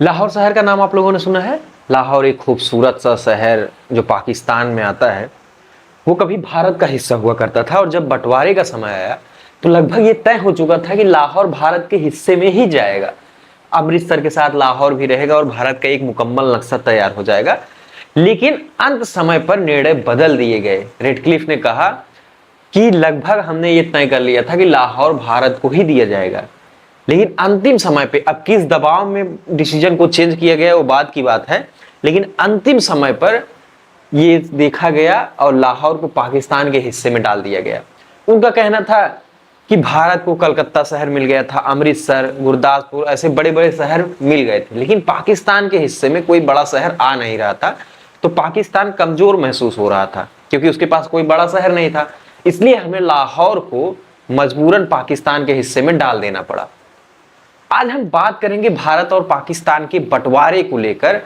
लाहौर शहर का नाम आप लोगों ने सुना है। लाहौर एक खूबसूरत सा शहर जो पाकिस्तान में आता है, वो कभी भारत का हिस्सा हुआ करता था और जब बंटवारे का समय आया तो लगभग ये तय हो चुका था कि लाहौर भारत के हिस्से में ही जाएगा। अमृतसर के साथ लाहौर भी रहेगा और भारत का एक मुकम्मल नक्शा तैयार हो जाएगा। लेकिन अंत समय पर निर्णय बदल दिए गए। रेडक्लिफ ने कहा कि लगभग हमने ये तय कर लिया था कि लाहौर भारत को ही दिया जाएगा, लेकिन अंतिम समय पे अब किस दबाव में डिसीजन को चेंज किया गया वो बात की बात है, लेकिन अंतिम समय पर ये देखा गया और लाहौर को पाकिस्तान के हिस्से में डाल दिया गया। उनका कहना था कि भारत को कलकत्ता शहर मिल गया था, अमृतसर, गुरदासपुर ऐसे बड़े बड़े शहर मिल गए थे, लेकिन पाकिस्तान के हिस्से में कोई बड़ा शहर आ नहीं रहा था। तो पाकिस्तान कमजोर महसूस हो रहा था क्योंकि उसके पास कोई बड़ा शहर नहीं था, इसलिए हमें लाहौर को मजबूरन पाकिस्तान के हिस्से में डाल देना पड़ा। आज हम बात करेंगे भारत और पाकिस्तान के बंटवारे को लेकर,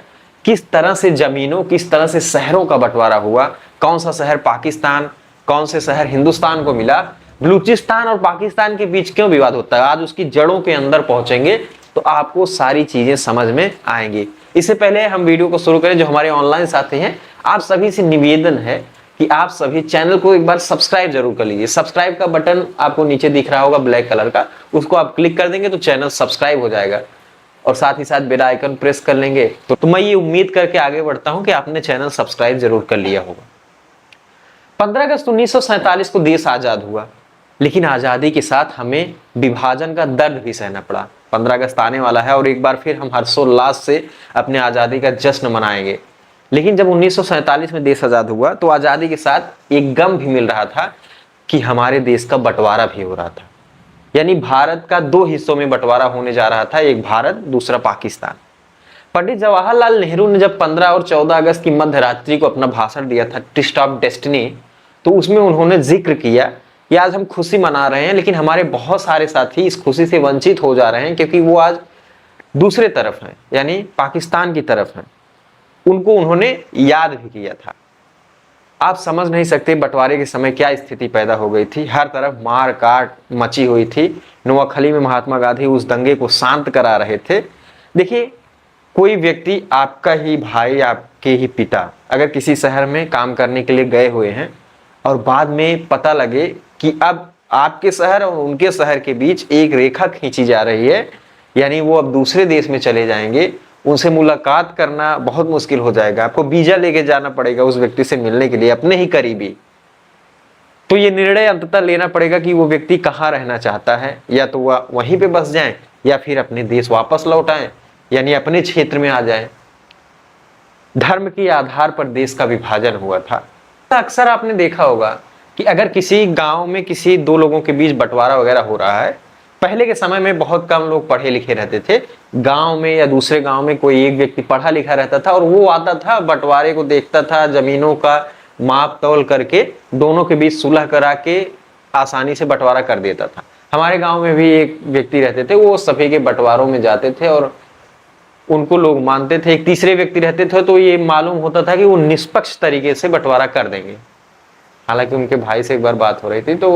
किस तरह से जमीनों, किस तरह से शहरों का बंटवारा हुआ, कौन सा शहर पाकिस्तान, कौन से शहर हिंदुस्तान को मिला, बलूचिस्तान और पाकिस्तान के बीच क्यों विवाद होता है। आज उसकी जड़ों के अंदर पहुंचेंगे तो आपको सारी चीजें समझ में आएंगी। इससे पहले हम वीडियो को शुरू करें, जो हमारे ऑनलाइन साथी हैं, आप सभी से निवेदन है कि आप सभी चैनल को एक बार सब्सक्राइब जरूर कर लीजिए। सब्सक्राइब का बटन आपको नीचे दिख रहा होगा ब्लैक कलर का, उसको आप क्लिक कर देंगे तो चैनल सब्सक्राइब हो जाएगा और साथ ही साथ बेल आइकन प्रेस कर लेंगे तो मैं ये उम्मीद करके आगे बढ़ता हूं कि आपने चैनल सब्सक्राइब जरूर कर लिया होगा। 15 अगस्त 1947 को देश आजाद हुआ, लेकिन आजादी के साथ हमें विभाजन का दर्द भी सहना पड़ा। 15 अगस्त आने वाला है और एक बार फिर हम हर्षोल्लास से अपने आजादी का जश्न मनाएंगे। लेकिन जब 1947 में देश आजाद हुआ तो आजादी के साथ एक गम भी मिल रहा था कि हमारे देश का बंटवारा भी हो रहा था, यानी भारत का दो हिस्सों में बंटवारा होने जा रहा था, एक भारत दूसरा पाकिस्तान। पंडित जवाहरलाल नेहरू ने जब 15 और 14 अगस्त की मध्य रात्रि को अपना भाषण दिया था, ट्विस्ट ऑफ डेस्टिनी, तो उसमें उन्होंने जिक्र किया कि आज हम खुशी मना रहे हैं लेकिन हमारे बहुत सारे साथी इस खुशी से वंचित हो जा रहे हैं क्योंकि वो आज दूसरे तरफ हैं, यानी पाकिस्तान की तरफ हैं। उनको उन्होंने याद भी किया था। आप समझ नहीं सकते बंटवारे के समय क्या स्थिति पैदा हो गई थी। हर तरफ मार काट मची हुई थी। नोआखली में महात्मा गांधी उस दंगे को शांत करा रहे थे। देखिए, कोई व्यक्ति, आपका ही भाई, आपके ही पिता, अगर किसी शहर में काम करने के लिए गए हुए हैं और बाद में पता लगे कि अब आपके शहर और उनके शहर के बीच एक रेखा खींची जा रही है, यानी वो अब दूसरे देश में चले जाएंगे, उनसे मुलाकात करना बहुत मुश्किल हो जाएगा, आपको वीजा लेके जाना पड़ेगा उस व्यक्ति से मिलने के लिए, अपने ही करीबी। तो ये निर्णय अंततः लेना पड़ेगा कि वो व्यक्ति कहाँ रहना चाहता है, या तो वह वहीं पे बस जाए या फिर अपने देश वापस लौट आए, यानी अपने क्षेत्र में आ जाए। धर्म के आधार पर देश का विभाजन हुआ था। अक्सर आपने देखा होगा कि अगर किसी गांव में किसी दो लोगों के बीच बंटवारा वगैरह हो रहा है, पहले के समय में बहुत कम लोग पढ़े लिखे रहते थे। गांव में या दूसरे गांव में कोई एक व्यक्ति पढ़ा लिखा रहता था और वो आता था, बंटवारे को देखता था, जमीनों का माप तौल करके दोनों के बीच सुलह करा के आसानी से बंटवारा कर देता था। हमारे गांव में भी एक व्यक्ति रहते थे, वो सभी के बंटवारों में जाते थे और उनको लोग मानते थे। एक तीसरे व्यक्ति रहते थे तो ये मालूम होता था कि वो निष्पक्ष तरीके से बंटवारा कर देंगे। हालांकि उनके भाई से एक बार बात हो रही थी तो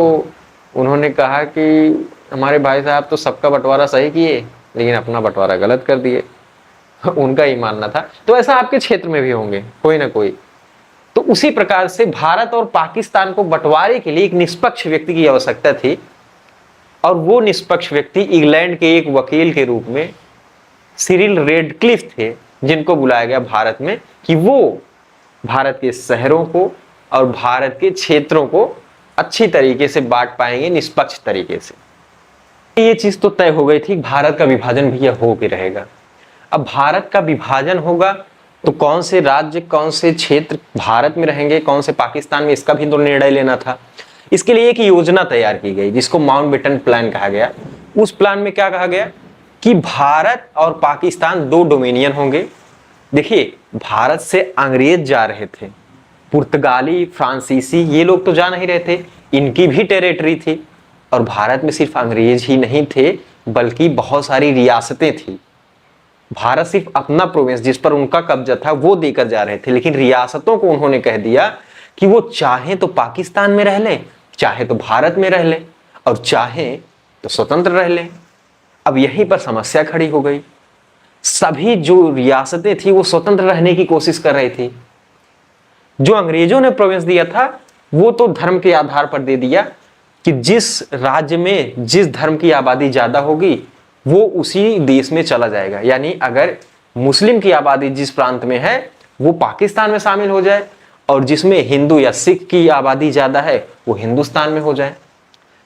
उन्होंने कहा कि हमारे भाई साहब तो सबका बंटवारा सही किए लेकिन अपना बंटवारा गलत कर दिए। उनका ही मानना था। तो ऐसा आपके क्षेत्र में भी होंगे कोई ना कोई। तो उसी प्रकार से भारत और पाकिस्तान को बंटवारे के लिए एक निष्पक्ष व्यक्ति की आवश्यकता थी और वो निष्पक्ष व्यक्ति इंग्लैंड के एक वकील के रूप में सिरिल रेडक्लिफ थे, जिनको बुलाया गया भारत में कि वो भारत के शहरों को और भारत के क्षेत्रों को अच्छी तरीके से बांट पाएंगे, निष्पक्ष तरीके से। ये चीज तो तय हो गई थी, भारत का विभाजन भी हो के रहेगा। अब भारत का विभाजन होगा तो कौन से राज्य, कौन से क्षेत्र भारत में रहेंगे, कौन से पाकिस्तान में, इसका भी तो निर्णय लेना था। इसके लिए एक योजना तैयार की गई जिसको माउंटबेटन प्लान कहा गया। उस प्लान में क्या कहा गया कि भारत और पाकिस्तान दो डोमिनियन होंगे। देखिए, भारत से अंग्रेज जा रहे थे, पुर्तगाली, फ्रांसीसी, ये लोग तो जा नहीं रहे थे, इनकी भी टेरिटरी थी। और भारत में सिर्फ अंग्रेज ही नहीं थे बल्कि बहुत सारी रियासतें थी। भारत सिर्फ अपना प्रोविंस जिस पर उनका कब्जा था वो देकर जा रहे थे, लेकिन रियासतों को उन्होंने कह दिया कि वो चाहे तो पाकिस्तान में रह लें, चाहे तो भारत में रह लें और चाहे तो स्वतंत्र रह लें। अब यहीं पर समस्या खड़ी हो गई। सभी जो रियासतें थी वो स्वतंत्र रहने की कोशिश कर रही थी। जो अंग्रेजों ने प्रोविंस दिया था वो तो धर्म के आधार पर दे दिया कि जिस राज्य में जिस धर्म की आबादी ज्यादा होगी वो उसी देश में चला जाएगा। यानी अगर मुस्लिम की आबादी जिस प्रांत में है वो पाकिस्तान में शामिल हो जाए और जिसमें हिंदू या सिख की आबादी ज्यादा है वो हिंदुस्तान में हो जाए।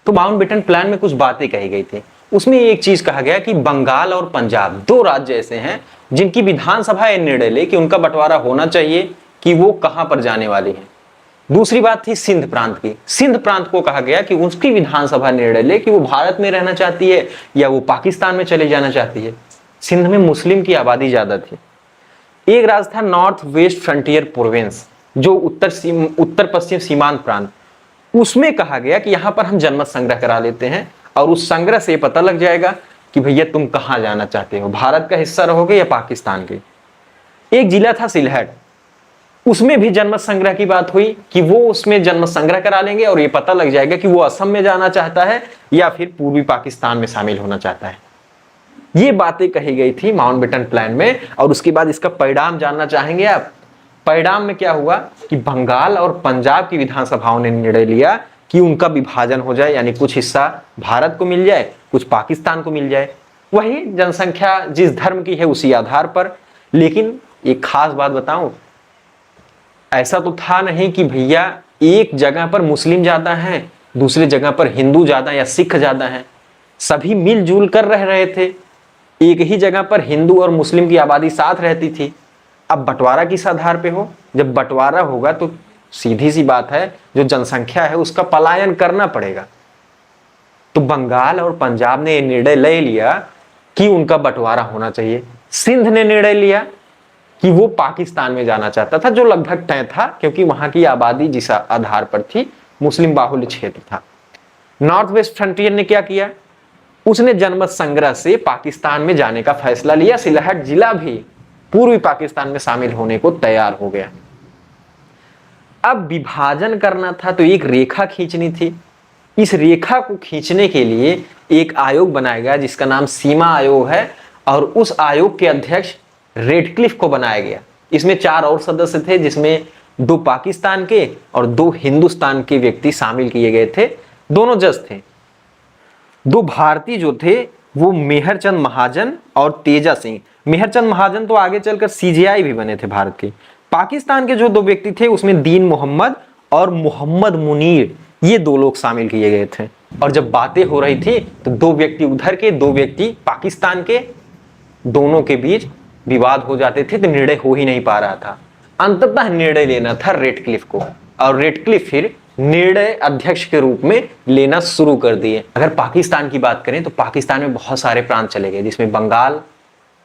तो माउंटबेटन प्लान में कुछ बातें कही गई थी। उसमें एक चीज कहा गया कि बंगाल और पंजाब दो राज्य ऐसे हैं जिनकी विधानसभा यह निर्णय ले कि उनका बंटवारा होना चाहिए कि वो कहां पर जाने वाली है। दूसरी बात थी सिंध प्रांत की। सिंध प्रांत को कहा गया कि उसकी विधानसभा निर्णय ले कि वो भारत में रहना चाहती है या वो पाकिस्तान में चले जाना चाहती है। सिंध में मुस्लिम की आबादी ज्यादा थी। एक राज्य था नॉर्थ वेस्ट फ्रंटियर प्रोविंस, जो उत्तर पश्चिम सीमांत प्रांत। उसमें कहा गया कि यहां पर हम जनमत संग्रह करा लेते हैं और उस संग्रह से पता लग जाएगा कि भैया तुम कहां जाना चाहते हो, भारत का हिस्सा रहोगे या पाकिस्तान के। एक जिला था सिलहट, उसमें भी जनमत संग्रह की बात हुई कि वो उसमें जनमत संग्रह करा लेंगे और ये पता लग जाएगा कि वो असम में जाना चाहता है या फिर पूर्वी पाकिस्तान में शामिल होना चाहता है। ये बातें कही गई थी माउंटबेटन प्लान में। और उसके बाद इसका परिणाम जानना चाहेंगे आप। परिणाम में क्या हुआ कि बंगाल और पंजाब की विधानसभाओं ने निर्णय लिया कि उनका विभाजन हो जाए, यानी कुछ हिस्सा भारत को मिल जाए, कुछ पाकिस्तान को मिल जाए। वही जनसंख्या जिस धर्म की है उसी आधार पर। लेकिन एक खास बात बताऊं, ऐसा तो था नहीं कि भैया एक जगह पर मुस्लिम ज्यादा हैं, दूसरी जगह पर हिंदू ज्यादा या सिख ज्यादा हैं। सभी मिलजुल कर रह रहे थे। एक ही जगह पर हिंदू और मुस्लिम की आबादी साथ रहती थी। अब बंटवारा किस आधार पे हो? जब बंटवारा होगा तो सीधी सी बात है, जो जनसंख्या है उसका पलायन करना पड़ेगा। तो बंगाल और पंजाब ने निर्णय ले लिया कि उनका बंटवारा होना चाहिए। सिंध ने निर्णय लिया कि वो पाकिस्तान में जाना चाहता था, जो लगभग तय था क्योंकि वहां की आबादी जिस आधार पर थी मुस्लिम बाहुल्य क्षेत्र था। नॉर्थ वेस्ट फ्रंटियर ने क्या किया? उसने जनमत संग्रह से पाकिस्तान में जाने का फैसला लिया। सिलहट जिला भी पूर्वी पाकिस्तान में शामिल होने को तैयार हो गया। अब विभाजन करना था तो एक रेखा खींचनी थी। इस रेखा को खींचने के लिए एक आयोग बनाया गया जिसका नाम सीमा आयोग है, और उस आयोग के अध्यक्ष रेडक्लिफ को बनाया गया। इसमें 4 और सदस्य थे, जिसमें 2 पाकिस्तान के और 2 हिंदुस्तान के व्यक्ति शामिल किए गए थे। दोनों जज थे। 2 भारतीय जो थे वो मेहरचंद महाजन और तेजा सिंह। मेहरचंद महाजन तो आगे चलकर सीजेआई भी बने थे भारत के। पाकिस्तान के जो 2 व्यक्ति थे उसमें दीन मोहम्मद और मोहम्मद मुनीर, ये 2 लोग शामिल किए गए थे। और जब बातें हो रही थी तो 2 व्यक्ति उधर के, 2 व्यक्ति पाकिस्तान के, दोनों के बीच विवाद हो जाते थे तो निर्णय हो ही नहीं पा रहा था। अंततः निर्णय लेना था रेडक्लिफ को, और रेडक्लिफ फिर निर्णय अध्यक्ष के रूप में लेना शुरू कर दिए। अगर पाकिस्तान की बात करें तो पाकिस्तान में बहुत सारे प्रांत चले गए, जिसमें बंगाल,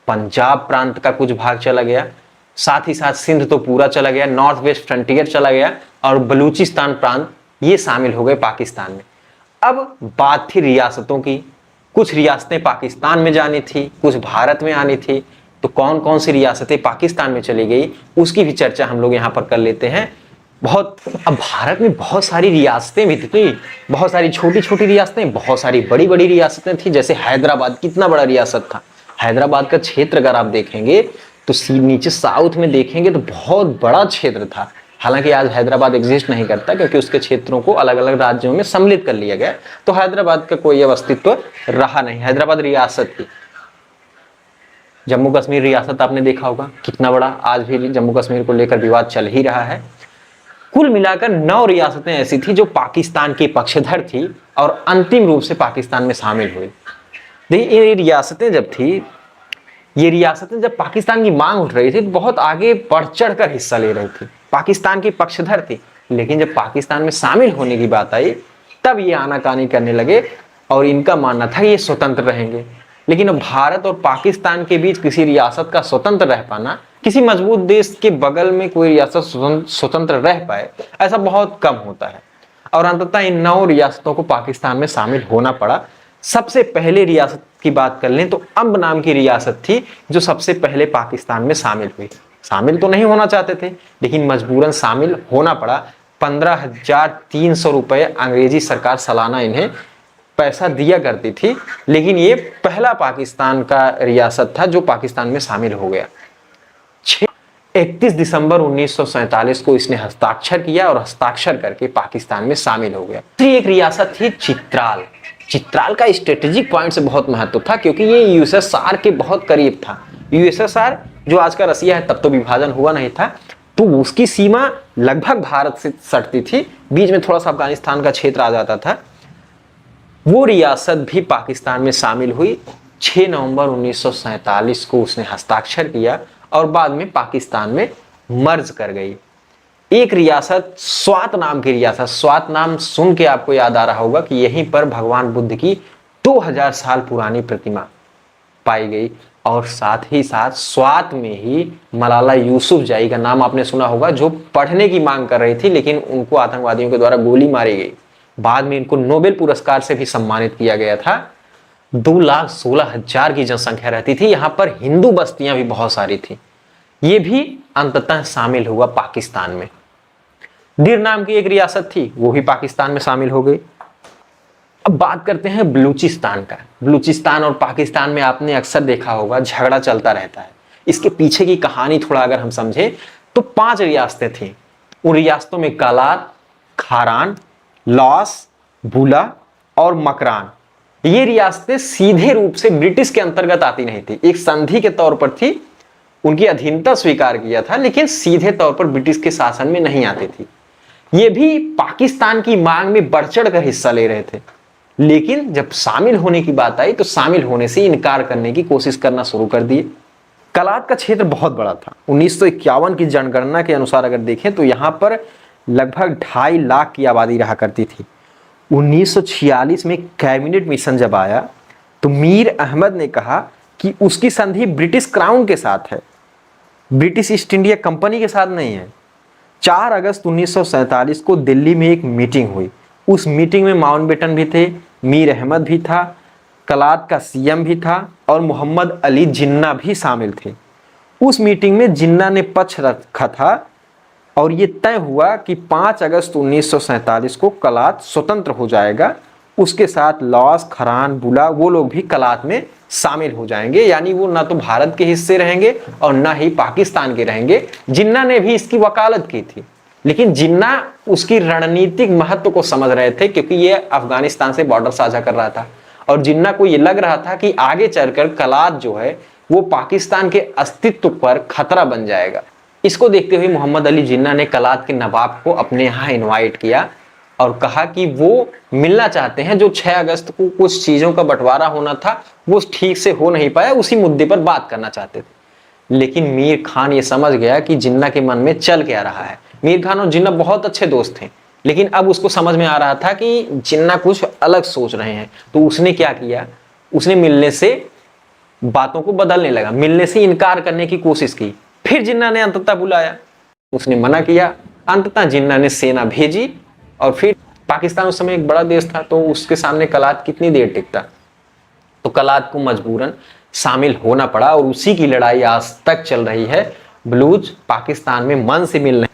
पंजाब प्रांत का कुछ भाग चला गया, साथ ही साथ सिंध तो पूरा चला गया, नॉर्थ वेस्ट फ्रंटियर चला गया, और बलूचिस्तान प्रांत ये शामिल हो गए पाकिस्तान में। अब बात थी रियासतों की। कुछ रियासतें पाकिस्तान में जानी थी, कुछ भारत में आनी थी। तो कौन कौन सी रियासतें पाकिस्तान में चली गई उसकी भी चर्चा हम लोग यहाँ पर कर लेते हैं। अब भारत में बहुत सारी रियासतें भी थी, बहुत सारी छोटी छोटी रियासतें, बहुत सारी बड़ी बड़ी रियासतें थी। जैसे हैदराबाद कितना बड़ा रियासत था। हैदराबाद का क्षेत्र अगर आप देखेंगे तो नीचे साउथ में देखेंगे तो बहुत बड़ा क्षेत्र था। हालांकि आज हैदराबाद एग्जिस्ट नहीं करता क्योंकि उसके क्षेत्रों को अलग अलग राज्यों में सम्मिलित कर लिया गया, तो हैदराबाद का कोई अस्तित्व रहा नहीं। हैदराबाद रियासत थी। जम्मू कश्मीर रियासत आपने देखा होगा कितना बड़ा, आज भी जम्मू कश्मीर को लेकर विवाद चल ही रहा है। कुल मिलाकर 9 रियासतें ऐसी थी जो पाकिस्तान की पक्षधर थी और अंतिम रूप से पाकिस्तान में शामिल हुई। देखिए ये रियासतें जब थी, ये रियासतें जब पाकिस्तान की मांग उठ रही थी तो बहुत आगे बढ़ चढ़ कर हिस्सा ले रही थी, पाकिस्तान की पक्षधर थी। लेकिन जब पाकिस्तान में शामिल होने की बात आई तब ये आनाकानी करने लगे और इनका मानना था ये स्वतंत्र रहेंगे। लेकिन अब भारत और पाकिस्तान के बीच किसी रियासत का स्वतंत्र रह पाना, किसी मजबूत देश के बगल में कोई रियासत स्वतंत्र रह पाए, ऐसा बहुत कम होता है। और अंततः इन 9 रियासतों को पाकिस्तान में शामिल होना पड़ा। सबसे पहले रियासत की बात कर लें तो अम्ब नाम की रियासत थी जो सबसे पहले पाकिस्तान में शामिल हुई। शामिल तो नहीं होना चाहते थे लेकिन मजबूरन शामिल होना पड़ा। 15,300 रुपए अंग्रेजी सरकार सालाना इन्हें पैसा दिया करती थी, लेकिन ये पहला पाकिस्तान का रियासत था जो पाकिस्तान में शामिल हो गया। 31 दिसंबर 1947 को इसने हस्ताक्षर किया और हस्ताक्षर करके पाकिस्तान में शामिल हो गया। दूसरी एक रियासत थी चित्राल। चित्राल का स्ट्रेटेजिक पॉइंट से बहुत महत्व था क्योंकि ये यूएसएसआर के बहुत करीब था। यूएसएसआर जो आज का रसिया है, तब तो विभाजन हुआ नहीं था, तो उसकी सीमा लगभग भारत से सटती थी, बीच में थोड़ा सा अफगानिस्तान का क्षेत्र आ जाता था। वो रियासत भी पाकिस्तान में शामिल हुई। 6 नवंबर 1947 को उसने हस्ताक्षर किया और बाद में पाकिस्तान में मर्ज कर गई। एक रियासत स्वात नाम की रियासत, स्वात नाम सुन के आपको याद आ रहा होगा कि यहीं पर भगवान बुद्ध की 2000 साल पुरानी प्रतिमा पाई गई और साथ ही साथ स्वात में ही मलाला यूसुफजई का नाम आपने सुना होगा, जो पढ़ने की मांग कर रही थी लेकिन उनको आतंकवादियों के द्वारा गोली मारी गई। बाद में इनको नोबेल पुरस्कार से भी सम्मानित किया गया था। 2,16,000 की जनसंख्या रहती थी। यहां पर हिंदू बस्तियां भी बहुत सारी थी। ये भी अंततः शामिल हुआ पाकिस्तान में। दिर नाम की एक रियासत थी, वो भी पाकिस्तान में शामिल हो गई। अब बात करते हैं बलूचिस्तान का। बलूचिस्तान और पाकिस्तान में आपने अक्सर देखा होगा झगड़ा चलता रहता है। इसके पीछे की कहानी थोड़ा अगर हम समझे तो 5 रियासतें थीं। उन रियासतों में कलात, खारान, लॉस, बुला और मकरान, ये रियासतें सीधे रूप से ब्रिटिश के अंतर्गत आती नहीं थी। एक संधि के तौर पर थी, उनकी अधीनता स्वीकार किया था, लेकिन सीधे तौर पर ब्रिटिश के शासन में नहीं आती थी। ये भी पाकिस्तान की मांग में बढ़ चढ़ कर हिस्सा ले रहे थे, लेकिन जब शामिल होने की बात आई तो शामिल होने से इनकार करने की कोशिश करना शुरू कर दिए। कलात का क्षेत्र बहुत बड़ा था। 1951 की जनगणना के अनुसार अगर देखें तो यहाँ पर लगभग 2.5 लाख की आबादी रहा करती थी। 1946 में कैबिनेट मिशन जब आया तो मीर अहमद ने कहा कि उसकी संधि ब्रिटिश क्राउन के साथ है, ब्रिटिश ईस्ट इंडिया कंपनी के साथ नहीं है। 4 अगस्त 1947 को दिल्ली में एक मीटिंग हुई। उस मीटिंग में माउंटबेटन भी थे, मीर अहमद भी था, कलात का सीएम भी था और मोहम्मद अली जिन्ना भी शामिल थे। उस मीटिंग में जिन्ना ने पक्ष रखा था और ये तय हुआ कि 5 अगस्त 1947 को कलात स्वतंत्र हो जाएगा। उसके साथ लॉस, खरान, बुला वो लोग भी कलात में शामिल हो जाएंगे, यानी वो ना तो भारत के हिस्से रहेंगे और ना ही पाकिस्तान के रहेंगे। जिन्ना ने भी इसकी वकालत की थी, लेकिन जिन्ना उसकी रणनीतिक महत्व को समझ रहे थे क्योंकि ये अफगानिस्तान से बॉर्डर साझा कर रहा था और जिन्ना को ये लग रहा था कि आगे चलकर कलात जो है वो पाकिस्तान के अस्तित्व पर खतरा बन जाएगा। इसको देखते हुए मोहम्मद अली जिन्ना ने कलात के नवाब को अपने यहाँ इनवाइट किया और कहा कि वो मिलना चाहते हैं। जो 6 अगस्त को कुछ चीजों का बंटवारा होना था वो ठीक से हो नहीं पाया, उसी मुद्दे पर बात करना चाहते थे। लेकिन मीर खान ये समझ गया कि जिन्ना के मन में चल क्या रहा है। मीर खान और जिन्ना बहुत अच्छे दोस्त थे, लेकिन अब उसको समझ में आ रहा था कि जिन्ना कुछ अलग सोच रहे हैं। तो उसने क्या किया, उसने मिलने से बातों को बदलने लगा, मिलने से इनकार करने की कोशिश की। फिर जिन्ना ने अंततः बुलाया, उसने मना किया। अंततः जिन्ना ने सेना भेजी और फिर पाकिस्तान उस समय एक बड़ा देश था तो उसके सामने कलात कितनी देर टिकता, तो कलात को मजबूरन शामिल होना पड़ा और उसी की लड़ाई आज तक चल रही है। बलूच पाकिस्तान में मन से मिल रहे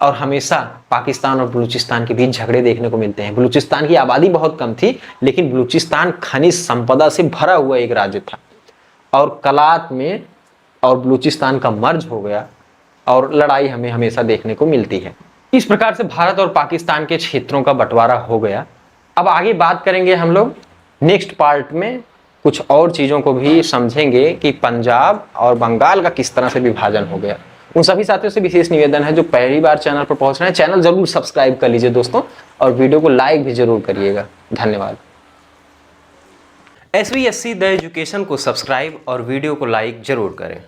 और हमेशा पाकिस्तान और बलूचिस्तान के बीच झगड़े देखने को मिलते हैं। बलूचिस्तान की आबादी बहुत कम थी, लेकिन बलूचिस्तान खनिज संपदा से भरा हुआ एक राज्य था और कलात में और बलूचिस्तान का मर्ज हो गया और लड़ाई हमें हमेशा देखने को मिलती है। इस प्रकार से भारत और पाकिस्तान के क्षेत्रों का बंटवारा हो गया। अब आगे बात करेंगे हम लोग नेक्स्ट पार्ट में, कुछ और चीज़ों को भी समझेंगे कि पंजाब और बंगाल का किस तरह से विभाजन हो गया। उन सभी साथियों से विशेष निवेदन है जो पहली बार चैनल पर पहुंच रहे हैं, चैनल जरूर सब्सक्राइब कर लीजिए दोस्तों और वीडियो को लाइक भी जरूर करिएगा। धन्यवाद। SVSC द एजुकेशन को सब्सक्राइब और वीडियो को लाइक जरूर करें।